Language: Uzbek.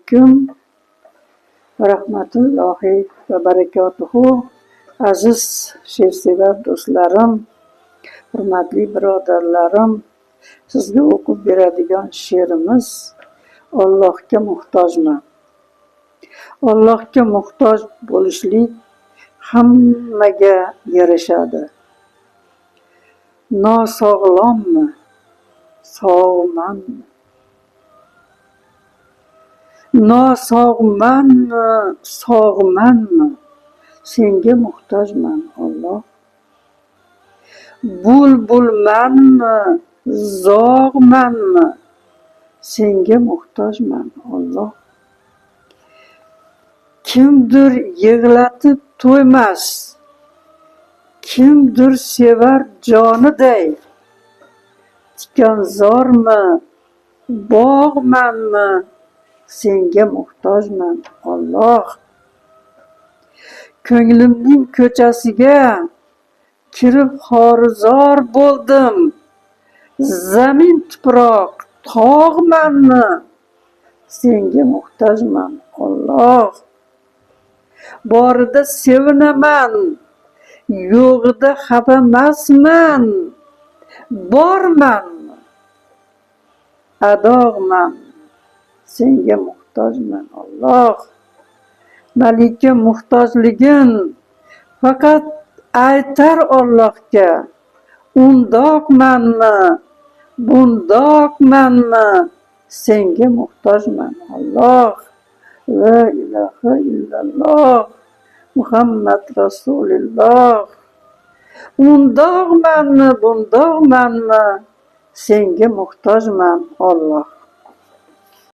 alaykum va rahmatullohi va barakatuhu. Aziz she'rsevar do'stlarim, hurmatli birodarlarim, sizga o'qib beradigan she'rimiz Allohga muhtojman. Allohga muhtoj bo'lishlik hammaga yarashadi. Nosog'lommi, sog'manmi? Nosog'manmi, sog'manmi? Senga muhtojman, Alloh. Bulbulmanmi, zog'manmi? Senga muhtojman, Alloh. Kimdir yig'latib to'ymas, kimdir sevar joniday. Tikanzormi, bog'manmi? Senga muhtojman, Alloh. Ko'nglimning ko'chasiga kirib xorizor bo'ldim. Zamin tuproq, tog'manmi? Senga muhtojman, Alloh. Borida sevinaman, yo'g'ida xafamasman. Bormanmi, adog'man? Senga muhtojman, Alloh. Malika muhtojligin faqat aytar Allohga. Undoqmanmi, bundoqmanmi? Senga muhtojman, Alloh. La ilaha illalloh Muhammad Rasululloh. Undoqmanmi, bundoqmanmi? Senga muhtojman, Alloh.